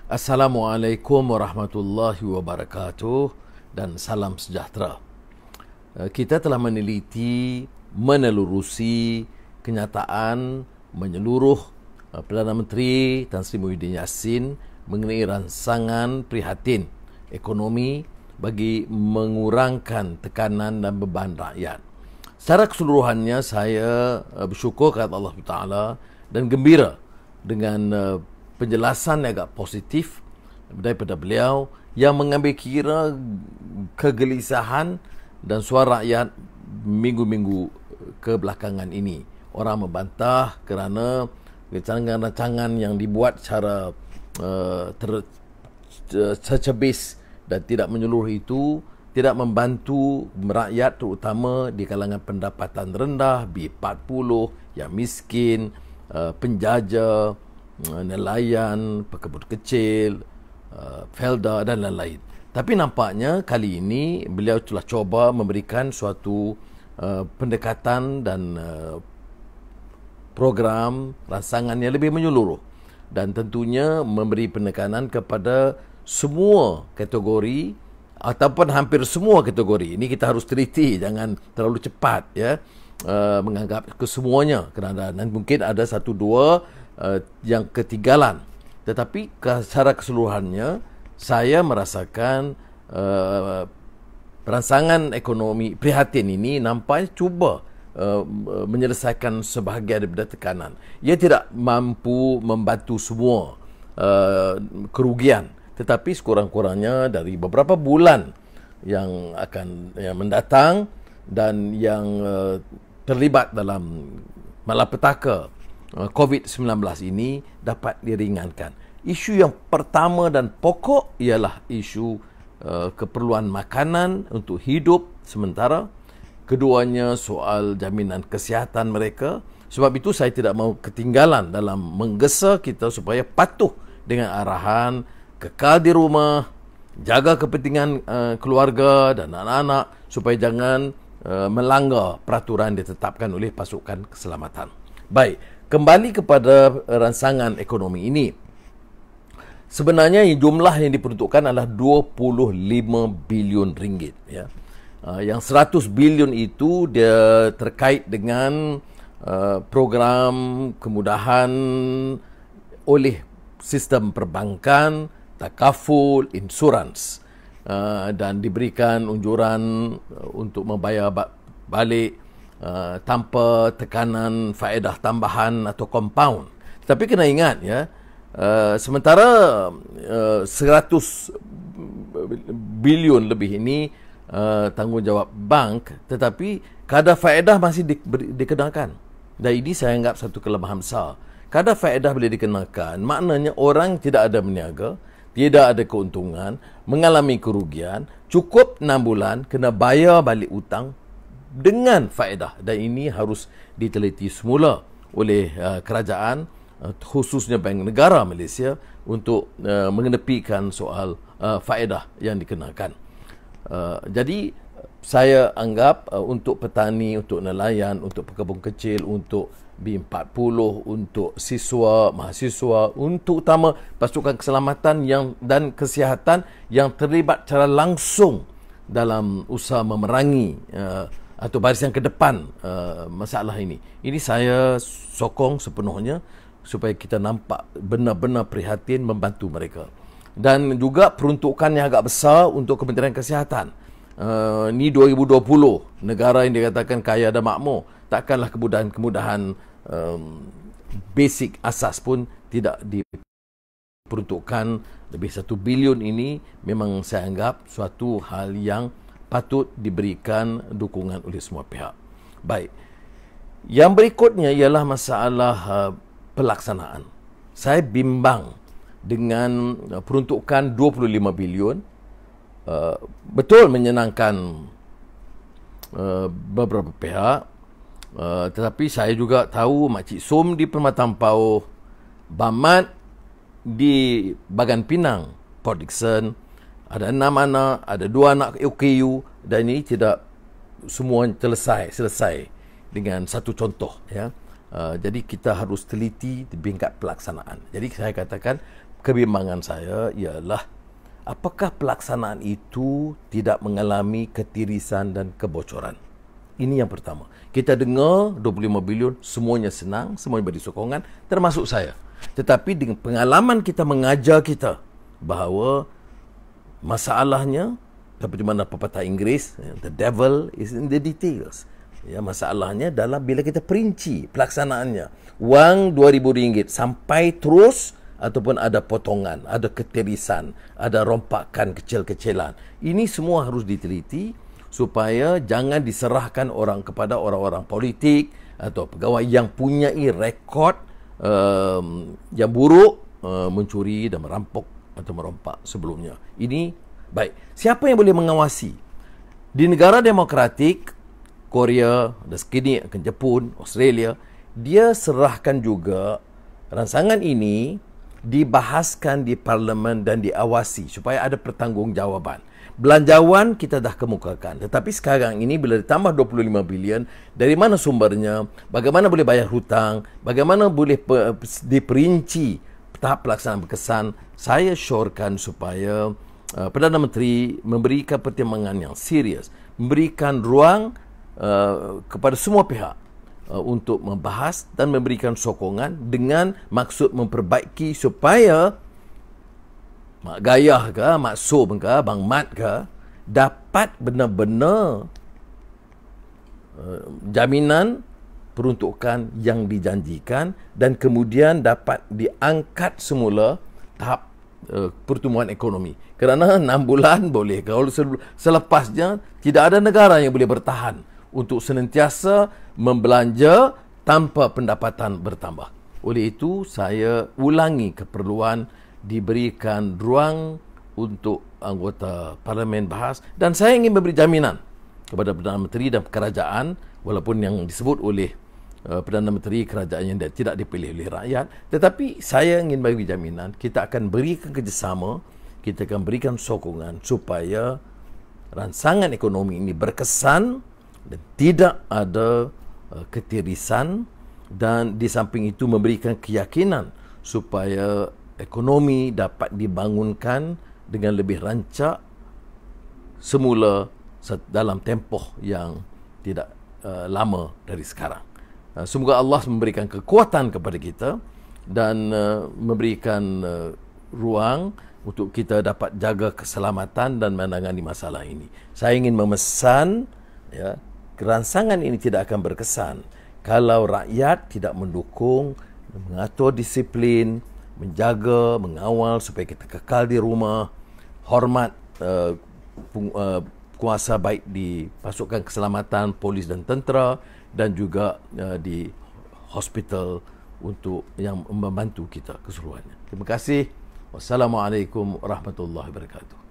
Assalamualaikum warahmatullahi wabarakatuh dan salam sejahtera. Kita telah meneliti, menelurusi kenyataan menyeluruh Perdana Menteri Tan Sri Muhyiddin Yassin mengenai ransangan prihatin ekonomi bagi mengurangkan tekanan dan beban rakyat. Secara keseluruhannya saya bersyukur kepada Allah Taala dan gembira dengan penjelasan yang agak positif daripada beliau yang mengambil kira kegelisahan dan suara rakyat minggu-minggu kebelakangan ini. Orang membantah kerana rancangan-rancangan yang dibuat secara tercebis dan tidak menyeluruh itu tidak membantu rakyat, terutama di kalangan pendapatan rendah, B40, yang miskin, penjajah, nelayan, pekebun kecil, felda dan lain-lain. Tapi nampaknya kali ini beliau telah cuba memberikan suatu pendekatan dan program ransangan yang lebih menyeluruh dan tentunya memberi penekanan kepada semua kategori ataupun hampir semua kategori. Ini kita harus teliti, jangan terlalu cepat ya menganggap kesemuanya kerana mungkin ada satu dua yang ketinggalan. Tetapi secara keseluruhannya saya merasakan ransangan ekonomi prihatin ini nampaknya cuba menyelesaikan sebahagian daripada tekanan. Ia tidak mampu membantu semua kerugian, tetapi sekurang-kurangnya dari beberapa bulan yang mendatang dan yang terlibat dalam malapetaka COVID-19 ini dapat diringankan. Isu yang pertama dan pokok ialah isu keperluan makanan untuk hidup sementara. Keduanya soal jaminan kesihatan mereka. Sebab itu saya tidak mahu ketinggalan dalam menggesa kita supaya patuh dengan arahan kekal di rumah, jaga kepentingan keluarga dan anak-anak supaya jangan melanggar peraturan ditetapkan oleh pasukan keselamatan. Baik, kembali kepada ransangan ekonomi ini. Sebenarnya jumlah yang diperuntukkan adalah 25 bilion ringgit. Ya. Yang 100 bilion itu dia terkait dengan program kemudahan oleh sistem perbankan, takaful, insurans dan diberikan unjuran untuk membayar balik tanpa tekanan faedah tambahan atau compound. Tapi kena ingat ya, sementara 100 bilion lebih ini tanggungjawab bank, tetapi kadar faedah masih dikenakan. Dan ini saya anggap satu kelemahan besar. Kadar faedah boleh dikenakan, maknanya orang tidak ada berniaga, tidak ada keuntungan, mengalami kerugian, cukup 6 bulan kena bayar balik hutang dengan faedah, dan ini harus diteliti semula oleh kerajaan, khususnya Bank Negara Malaysia untuk mengenepikan soal faedah yang dikenakan. Jadi saya anggap untuk petani, untuk nelayan, untuk pekebun kecil, untuk B40, untuk siswa, mahasiswa, untuk utama pasukan keselamatan dan kesihatan yang terlibat secara langsung dalam usaha memerangi atau baris yang ke depan masalah ini. Ini saya sokong sepenuhnya supaya kita nampak benar-benar prihatin membantu mereka. Dan juga peruntukan yang agak besar untuk Kementerian Kesihatan. Ni 2020, negara yang dikatakan kaya dan makmur, takkanlah kemudahan basic asas pun tidak diperuntukkan. Lebih 1 bilion ini memang saya anggap suatu hal yang patut diberikan dukungan oleh semua pihak. Baik, yang berikutnya ialah masalah pelaksanaan. Saya bimbang dengan peruntukan 25 bilion. Betul menyenangkan beberapa pihak, tetapi saya juga tahu Makcik Som di Permata Ampau, Bamat di Bagan Pinang, Port Dickson, ada 6 anak, ada 2 anak OKU, dan ini tidak semua selesai dengan satu contoh ya. Jadi kita harus teliti di tingkat pelaksanaan. Jadi saya katakan kebimbangan saya ialah apakah pelaksanaan itu tidak mengalami ketirisan dan kebocoran. Ini yang pertama. Kita dengar 25 bilion, semuanya senang, semuanya beri sokongan, termasuk saya. Tetapi dengan pengalaman kita mengajar kita bahawa masalahnya, seperti mana pepatah Inggeris, the devil is in the details. Ya, masalahnya dalam bila kita perinci pelaksanaannya. Wang RM2,000 sampai terus ataupun ada potongan, ada ketirisan, ada rompakan kecil-kecilan. Ini semua harus diteliti supaya jangan diserahkan orang kepada orang-orang politik atau pegawai yang punyai rekod yang buruk, mencuri dan merampok atau merompak sebelumnya. Ini baik. Siapa yang boleh mengawasi? Di negara demokratik, Korea, dan sekini akan Jepun, Australia, dia serahkan juga rancangan ini dibahaskan di parlimen dan diawasi supaya ada pertanggungjawaban. Belanjawan kita dah kemukakan. Tetapi sekarang ini bila ditambah 25 bilion, dari mana sumbernya, bagaimana boleh bayar hutang, bagaimana boleh diperinci tahap pelaksanaan berkesan, saya syorkan supaya Perdana Menteri memberikan pertimbangan yang serius, memberikan ruang kepada semua pihak untuk membahas dan memberikan sokongan dengan maksud memperbaiki supaya Mak Gayah ke, Mak Som ke, Bang Mat ke dapat benar-benar jaminan peruntukan yang dijanjikan dan kemudian dapat diangkat semula tahap pertumbuhan ekonomi. Kerana 6 bulan boleh. Kalau selepasnya tidak ada negara yang boleh bertahan untuk senantiasa membelanja tanpa pendapatan bertambah. Oleh itu saya ulangi keperluan diberikan ruang untuk anggota parlimen bahas dan saya ingin memberi jaminan kepada Perdana Menteri dan kerajaan walaupun yang disebut oleh Perdana Menteri kerajaan yang tidak dipilih oleh rakyat, tetapi saya ingin bagi jaminan kita akan berikan kerjasama, kita akan berikan sokongan supaya rancangan ekonomi ini berkesan dan tidak ada ketirisan dan di samping itu memberikan keyakinan supaya ekonomi dapat dibangunkan dengan lebih rancak semula dalam tempoh yang tidak lama dari sekarang. Semoga Allah memberikan kekuatan kepada kita dan memberikan ruang untuk kita dapat jaga keselamatan dan menangani masalah ini. Saya ingin memesan, ya, rancangan ini tidak akan berkesan kalau rakyat tidak mendukung, mengatur disiplin, menjaga, mengawal supaya kita kekal di rumah, hormat kuasa baik di pasukan keselamatan, polis dan tentera dan juga di hospital untuk yang membantu kita keseluruhannya. Terima kasih. Wassalamualaikum warahmatullahi wabarakatuh.